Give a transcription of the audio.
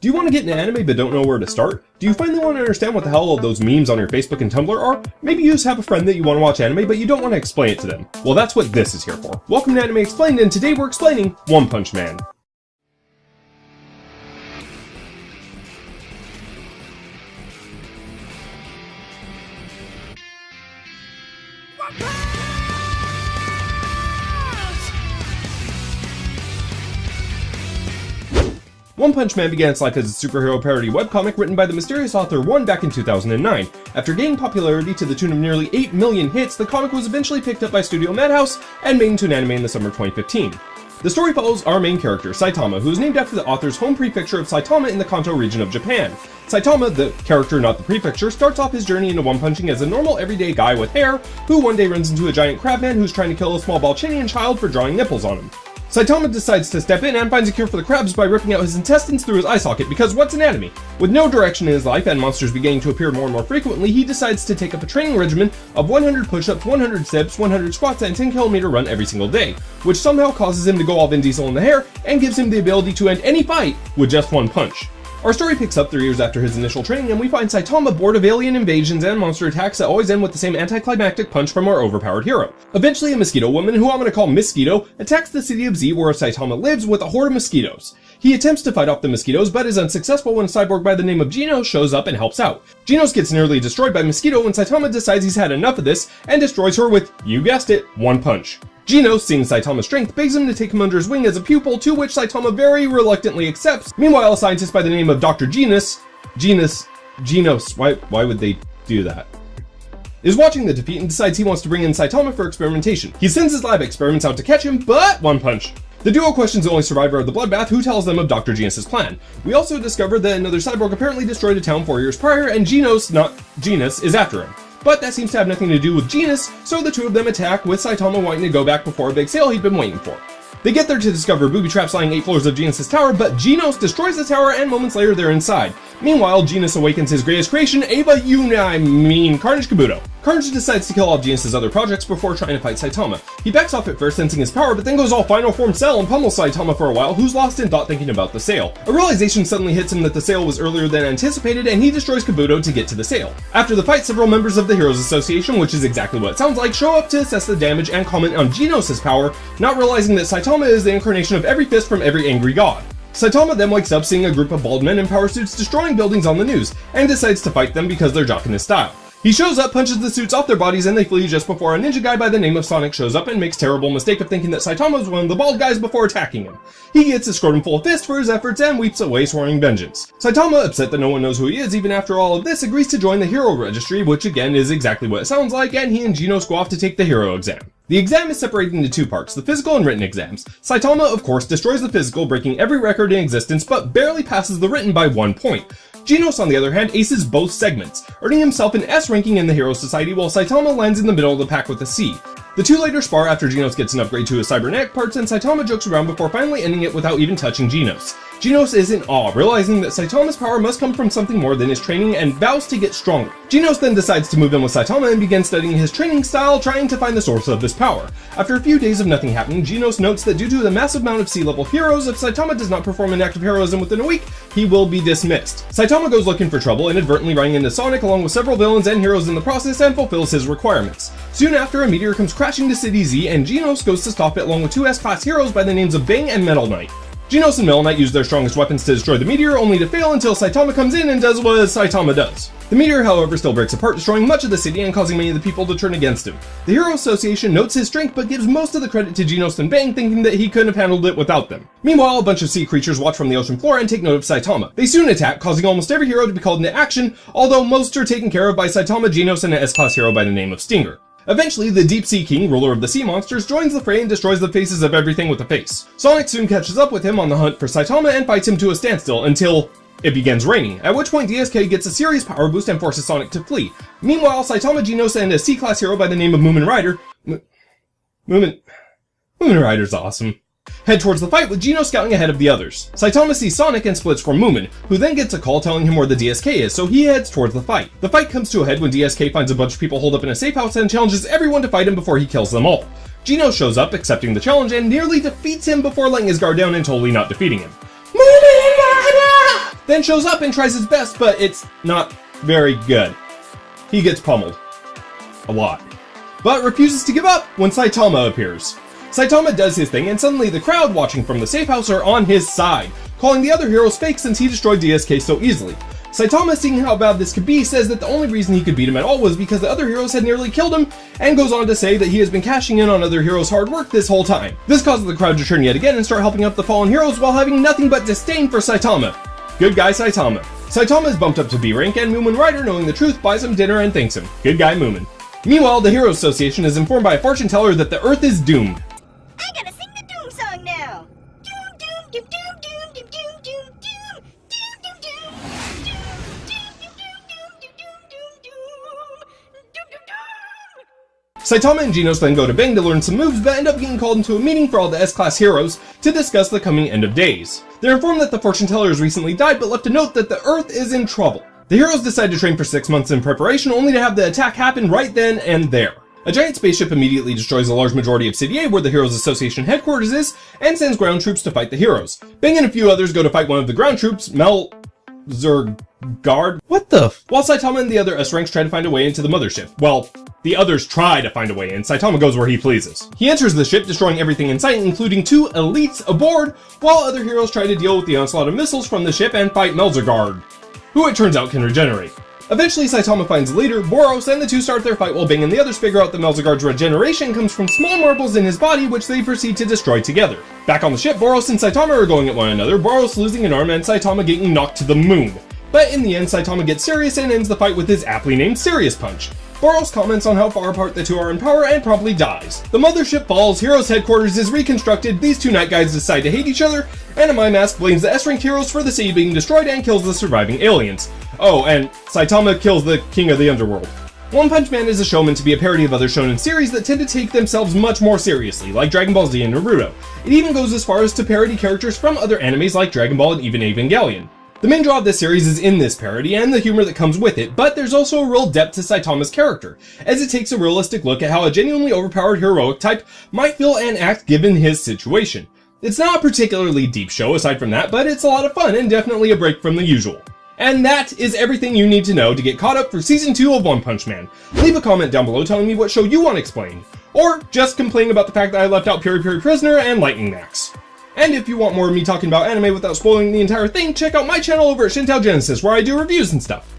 Do you want to get into anime but don't know where to start? Do you finally want to understand what the hell all those memes on your Facebook and Tumblr are? Maybe you just have a friend that you want to watch anime but you don't want to explain it to them. Well, that's what this is here for. Welcome to Anime Explained, and today we're explaining One Punch Man. One Punch Man began its life as a superhero parody webcomic written by the mysterious author One back in 2009. After gaining popularity to the tune of nearly 8 million hits, the comic was eventually picked up by Studio Madhouse and made into an anime in the summer of 2015. The story follows our main character, Saitama, who is named after the author's home prefecture of Saitama in the Kanto region of Japan. Saitama, the character not the prefecture, starts off his journey into one-punching as a normal everyday guy with hair, who one day runs into a giant crabman who's trying to kill a small Balchinian child for drawing nipples on him. Saitama decides to step in and finds a cure for the crabs by ripping out his intestines through his eye socket, because what's anatomy? With no direction in his life and monsters beginning to appear more and more frequently, he decides to take up a training regimen of 100 push-ups, 100 sit-ups, 100 squats, and 10km run every single day, which somehow causes him to go all Vin Diesel in the hair and gives him the ability to end any fight with just one punch. Our story picks up 3 years after his initial training, and we find Saitama bored of alien invasions and monster attacks that always end with the same anticlimactic punch from our overpowered hero. Eventually, a mosquito woman, who I'm going to call Mosquito, attacks the city of Z where Saitama lives with a horde of mosquitoes. He attempts to fight off the mosquitoes, but is unsuccessful when a cyborg by the name of Genos shows up and helps out. Genos gets nearly destroyed by Mosquito when Saitama decides he's had enough of this and destroys her with, you guessed it, one punch. Genos, seeing Saitama's strength, begs him to take him under his wing as a pupil, to which Saitama very reluctantly accepts. Meanwhile, a scientist by the name of Dr. Genos, why would they do that? Is watching the defeat and decides he wants to bring in Saitama for experimentation. He sends his lab experiments out to catch him, but one punch. The duo questions the only survivor of the bloodbath, who tells them of Dr. Genos' plan. We also discover that another cyborg apparently destroyed a town 4 years prior, and Genos, not Genos, is after him. But that seems to have nothing to do with Genos, so the two of them attack, with Saitama wanting to go back before a big sale he'd been waiting for. They get there to discover booby traps lying 8 floors of Genos' tower, but Genos destroys the tower and moments later they're inside. Meanwhile, Genos awakens his greatest creation, Carnage Kabuto. Carnage decides to kill all of Genos' other projects before trying to fight Saitama. He backs off at first, sensing his power, but then goes all final form Cell and pummels Saitama for a while, who's lost in thought thinking about the sale. A realization suddenly hits him that the sale was earlier than anticipated, and he destroys Kabuto to get to the sale. After the fight, several members of the Heroes Association, which is exactly what it sounds like, show up to assess the damage and comment on Genos' power, not realizing that Saitama is the incarnation of every fist from every angry god. Saitama then wakes up seeing a group of bald men in power suits destroying buildings on the news, and decides to fight them because they're jocking his style. He shows up, punches the suits off their bodies, and they flee just before a ninja guy by the name of Sonic shows up and makes terrible mistake of thinking that Saitama is one of the bald guys before attacking him. He gets his scrotum full of fists for his efforts and weeps away swearing vengeance. Saitama, upset that no one knows who he is even after all of this, agrees to join the hero registry, which again is exactly what it sounds like, and he and Genos go off to take the hero exam. The exam is separated into 2 parts, the physical and written exams. Saitama, of course, destroys the physical, breaking every record in existence, but barely passes the written by 1 point. Genos, on the other hand, aces both segments, earning himself an S ranking in the Hero Society, while Saitama lands in the middle of the pack with a C. The two later spar after Genos gets an upgrade to his cybernetic parts, and Saitama jokes around before finally ending it without even touching Genos. Genos is in awe, realizing that Saitama's power must come from something more than his training, and vows to get stronger. Genos then decides to move in with Saitama and begins studying his training style, trying to find the source of this power. After a few days of nothing happening, Genos notes that due to the massive amount of sea-level heroes, if Saitama does not perform an act of heroism within a week, he will be dismissed. Saitama goes looking for trouble, inadvertently running into Sonic along with several villains and heroes in the process, and fulfills his requirements. Soon after, a meteor comes crashing to City Z, and Genos goes to stop it along with 2 S-class heroes by the names of Bang and Metal Knight. Genos and Metal Knight use their strongest weapons to destroy the meteor, only to fail until Saitama comes in and does what Saitama does. The meteor, however, still breaks apart, destroying much of the city and causing many of the people to turn against him. The Hero Association notes his strength, but gives most of the credit to Genos and Bang, thinking that he couldn't have handled it without them. Meanwhile, a bunch of sea creatures watch from the ocean floor and take note of Saitama. They soon attack, causing almost every hero to be called into action, although most are taken care of by Saitama, Genos, and an S-class hero by the name of Stinger. Eventually, the Deep Sea King, ruler of the sea monsters, joins the fray and destroys the faces of everything with a face. Sonic soon catches up with him on the hunt for Saitama and fights him to a standstill until it begins raining, at which point DSK gets a serious power boost and forces Sonic to flee. Meanwhile, Saitama, Genos, and a C-class hero by the name of Moomin Rider Moomin Rider's awesome. Head towards the fight with Genos scouting ahead of the others. Saitama sees Sonic and splits from Moomin, who then gets a call telling him where the DSK is, so he heads towards the fight. The fight comes to a head when DSK finds a bunch of people holed up in a safe house and challenges everyone to fight him before he kills them all. Genos shows up, accepting the challenge, and nearly defeats him before letting his guard down and totally not defeating him. Moomin Rider! then shows up and tries his best, but it's not very good. He gets pummeled. A lot. But refuses to give up when Saitama appears. Saitama does his thing, and suddenly the crowd watching from the safe house are on his side, calling the other heroes fake since he destroyed DSK so easily. Saitama, seeing how bad this could be, says that the only reason he could beat him at all was because the other heroes had nearly killed him, and goes on to say that he has been cashing in on other heroes' hard work this whole time. This causes the crowd to turn yet again and start helping up the fallen heroes while having nothing but disdain for Saitama. Good guy Saitama. Saitama is bumped up to B rank, and Moomin Rider, knowing the truth, buys him dinner and thanks him. Good guy Moomin. Meanwhile, the Heroes Association is informed by a fortune teller that the Earth is doomed. I gotta sing the Doom song now! Doom, doom, doom, doom, doom, doom, doom, doom, doom, doom, doom, doom, Saitama and Genos then go to Bang to learn some moves, but end up getting called into a meeting for all the S-Class heroes to discuss the coming end of days. They're informed that the fortune teller has recently died, but left a note that the Earth is in trouble. The heroes decide to train for 6 months in preparation, only to have the attack happen right then and there. A giant spaceship immediately destroys a large majority of City A, where the Heroes Association headquarters is, and sends ground troops to fight the heroes. Bang and a few others go to fight one of the ground troops, Melzergard. What the f? While Saitama and the other S-Ranks try to find a way into the mothership. Well, the others try to find a way in, Saitama goes where he pleases. He enters the ship, destroying everything in sight, including 2 elites aboard, while other heroes try to deal with the onslaught of missiles from the ship and fight Melzergard, who it turns out can regenerate. Eventually, Saitama finds the leader, Boros, and the two start their fight while Bang and the others figure out that Melzergard's regeneration comes from small marbles in his body, which they proceed to destroy together. Back on the ship, Boros and Saitama are going at one another, Boros losing an arm and Saitama getting knocked to the moon. But in the end, Saitama gets serious and ends the fight with his aptly named Serious Punch. Boros comments on how far apart the two are in power and promptly dies. The mothership falls, Heroes headquarters is reconstructed, these two night guys decide to hate each other, and a My Mask blames the S-Ranked heroes for the city being destroyed and kills the surviving aliens. Oh, and Saitama kills the king of the underworld. One Punch Man is a show meant to be a parody of other shonen series that tend to take themselves much more seriously, like Dragon Ball Z and Naruto. It even goes as far as to parody characters from other animes like Dragon Ball and even Evangelion. The main draw of this series is in this parody and the humor that comes with it, but there's also a real depth to Saitama's character, as it takes a realistic look at how a genuinely overpowered heroic type might feel and act given his situation. It's not a particularly deep show aside from that, but it's a lot of fun and definitely a break from the usual. And that is everything you need to know to get caught up for Season 2 of One Punch Man. Leave a comment down below telling me what show you want explained, or just complain about the fact that I left out Puri Puri Prisoner and Lightning Max. And if you want more of me talking about anime without spoiling the entire thing, check out my channel over at ShintouGenesis, where I do reviews and stuff.